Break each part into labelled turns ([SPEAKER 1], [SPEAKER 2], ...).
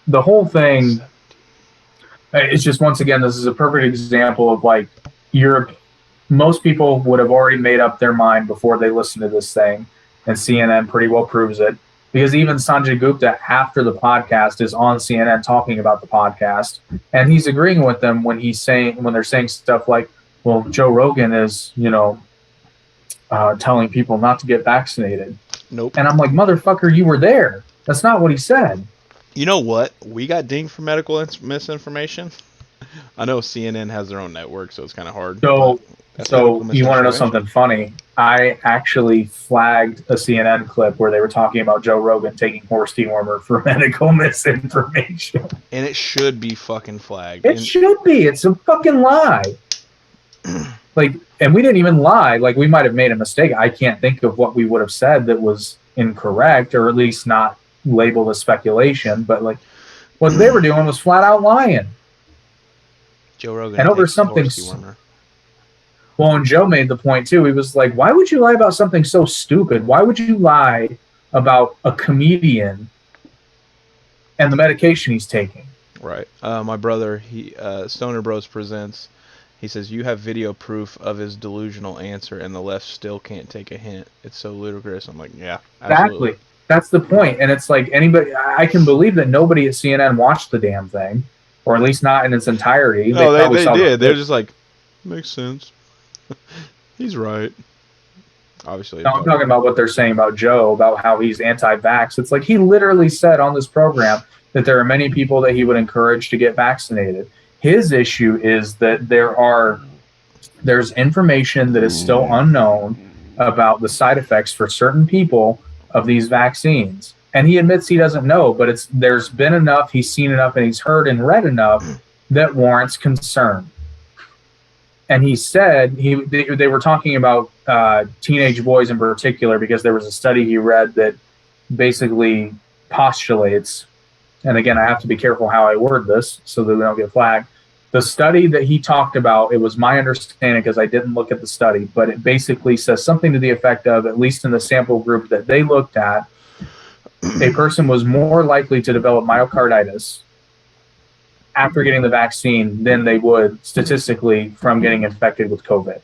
[SPEAKER 1] the whole thing, it's just, once again, this is a perfect example of like, most people would have already made up their mind before they listen to this thing, and CNN pretty well proves it. Because even Sanjay Gupta, after the podcast, is on CNN talking about the podcast, and he's agreeing with them when they're saying stuff like, "Well, Joe Rogan is, telling people not to get vaccinated."
[SPEAKER 2] Nope.
[SPEAKER 1] And I'm like, motherfucker, you were there. That's not what he said.
[SPEAKER 2] You know what? We got dinged for medical misinformation. I know CNN has their own network, so it's kind of hard.
[SPEAKER 1] So you want to know something funny? I actually flagged a CNN clip where they were talking about Joe Rogan taking horse dewormer for medical misinformation.
[SPEAKER 2] And it should be fucking flagged.
[SPEAKER 1] It should be. It's a fucking lie. And we didn't even lie. Like, we might have made a mistake. I can't think of what we would have said that was incorrect, or at least not labeled as speculation. But like, what they were doing was flat out lying.
[SPEAKER 2] Joe Rogan
[SPEAKER 1] and over something. Well, and Joe made the point too. He was like, "Why would you lie about something so stupid? Why would you lie about a comedian and the medication he's taking?"
[SPEAKER 2] Right. My brother, Stoner Bros Presents. He says, "You have video proof of his delusional answer, and the left still can't take a hint. It's so ludicrous." I'm like, yeah, absolutely.
[SPEAKER 1] Exactly. That's the point. And it's like, I can believe that nobody at CNN watched the damn thing, or at least not in its entirety.
[SPEAKER 2] No, they did. They're just like, makes sense. He's right. Obviously.
[SPEAKER 1] No, I'm talking about what they're saying about Joe, about how he's anti-vax. It's like, he literally said on this program that there are many people that he would encourage to get vaccinated. His issue is that there's information that is still unknown about the side effects for certain people of these vaccines. And he admits he doesn't know, but there's been enough, he's seen enough, and he's heard and read enough that warrants concern. And he said they were talking about teenage boys in particular, because there was a study he read that basically postulates, and again, I have to be careful how I word this so that we don't get flagged. The study that he talked about, it was my understanding, because I didn't look at the study, but it basically says something to the effect of, at least in the sample group that they looked at, a person was more likely to develop myocarditis after getting the vaccine than they would statistically from getting infected with COVID.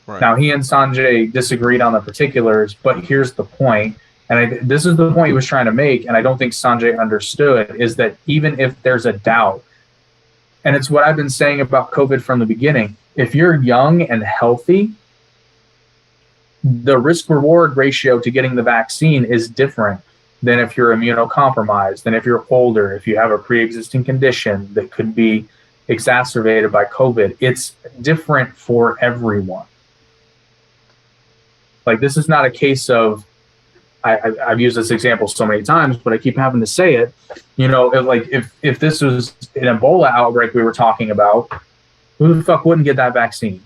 [SPEAKER 1] Right. Now, he and Sanjay disagreed on the particulars, but here's the point, and this is the point he was trying to make, and I don't think Sanjay understood, is that even if there's a doubt, and it's what I've been saying about COVID from the beginning, if you're young and healthy, the risk-reward ratio to getting the vaccine is different than if you're immunocompromised, than if you're older, if you have a pre-existing condition that could be exacerbated by COVID. It's different for everyone. Like, this is not a case of, I've used this example so many times, but I keep having to say it. If this was an Ebola outbreak we were talking about, who the fuck wouldn't get that vaccine?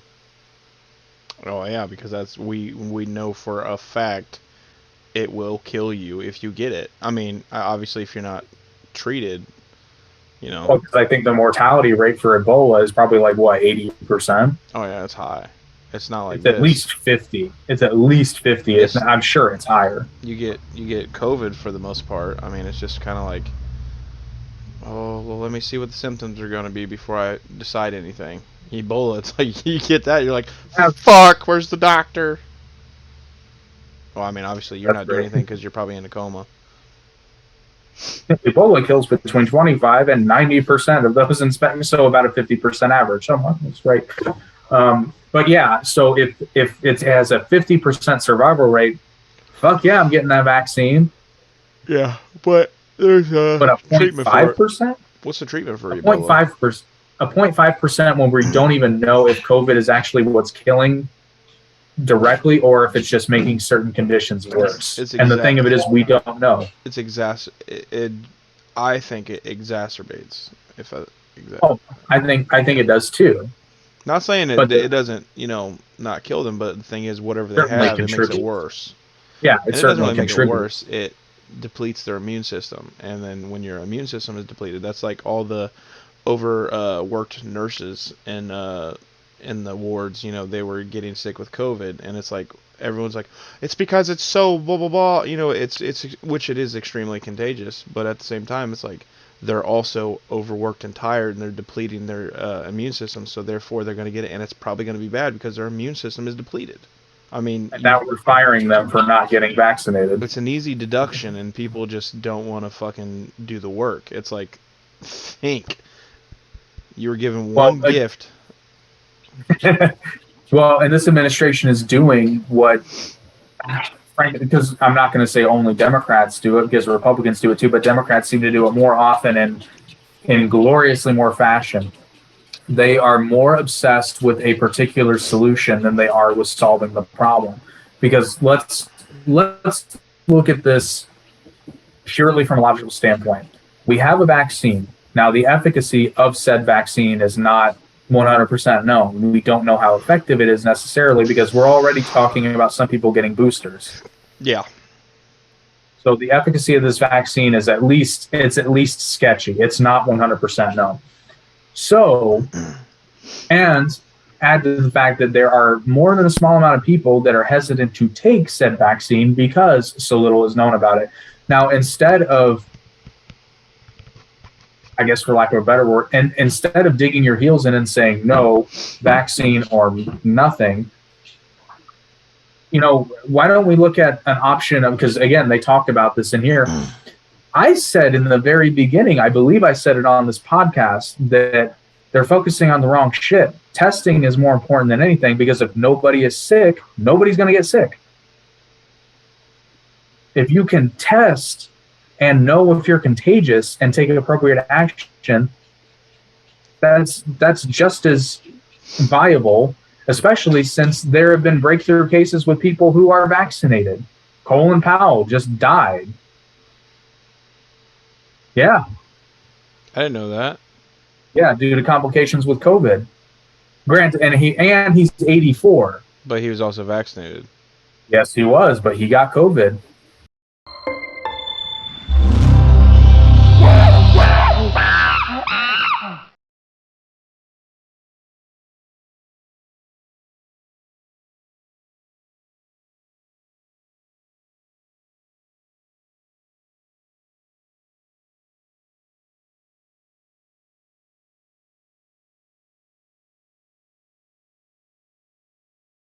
[SPEAKER 2] Oh yeah, because we know for a fact it will kill you if you get it. I mean, obviously, if you're not treated,
[SPEAKER 1] Well, because I think the mortality rate for Ebola is probably like, what, 80%?
[SPEAKER 2] Oh yeah, it's high. It's not like
[SPEAKER 1] it's at least 50. It's at least 50. I'm sure it's higher.
[SPEAKER 2] You get COVID for the most part. I mean, it's just kind of like, oh well, let me see what the symptoms are going to be before I decide anything. Ebola, it's like you get that, you're like, fuck, where's the doctor? Well, I mean, obviously you're not doing anything because you're probably in a coma.
[SPEAKER 1] Ebola kills between 25 and 90% of those infected, so about a 50% average. So that's great. But yeah, so if it has a 50% survival rate, fuck yeah, I'm getting that vaccine.
[SPEAKER 2] Yeah, but there's a
[SPEAKER 1] 0.5%?
[SPEAKER 2] What's the treatment for Ebola?
[SPEAKER 1] 0.5%. A 0.5% when we don't even know if COVID is actually what's killing directly, or if it's just making certain conditions worse. And the thing of it is, we don't know.
[SPEAKER 2] I think it exacerbates.
[SPEAKER 1] I think it does too.
[SPEAKER 2] Not saying it doesn't, not kill them, but the thing is, whatever they have, it makes it worse.
[SPEAKER 1] Yeah,
[SPEAKER 2] it doesn't really make it worse. It depletes their immune system, and then when your immune system is depleted, that's like all the overworked nurses in the wards. They were getting sick with COVID, and it's like everyone's like, it's because it's so blah blah blah. It's which it is extremely contagious, but at the same time, it's like they're also overworked and tired, and they're depleting their immune system. So therefore, they're going to get it, and it's probably going to be bad because their immune system is depleted. I mean,
[SPEAKER 1] And now we're firing them for not getting vaccinated.
[SPEAKER 2] it's an easy deduction, and people just don't want to fucking do the work. It's like, think. You were given one gift.
[SPEAKER 1] Well, and this administration is doing what, frankly, because I'm not going to say only Democrats do it, because Republicans do it too, but Democrats seem to do it more often and in gloriously more fashion. They are more obsessed with a particular solution than they are with solving the problem. Because let's look at this purely from a logical standpoint. We have a vaccine. Now, the efficacy of said vaccine is not 100% known. We don't know how effective it is necessarily because we're already talking about some people getting boosters.
[SPEAKER 2] Yeah.
[SPEAKER 1] So the efficacy of this vaccine is at least sketchy. It's not 100% known. So, and add to the fact that there are more than a small amount of people that are hesitant to take said vaccine because so little is known about it. Now, instead of, I guess for lack of a better word, and instead of digging your heels in and saying no, vaccine or nothing, why don't we look at an option of, because again, they talked about this in here. I said in the very beginning, I believe I said it on this podcast, that they're focusing on the wrong shit. Testing is more important than anything because if nobody is sick, nobody's going to get sick. If you can test and know if you're contagious and take appropriate action, that's just as viable, especially since there have been breakthrough cases with people who are vaccinated. Colin Powell just died. Yeah.
[SPEAKER 2] I didn't know that.
[SPEAKER 1] Yeah, due to complications with COVID. Granted, and he's 84.
[SPEAKER 2] But he was also vaccinated.
[SPEAKER 1] Yes, he was, but he got COVID.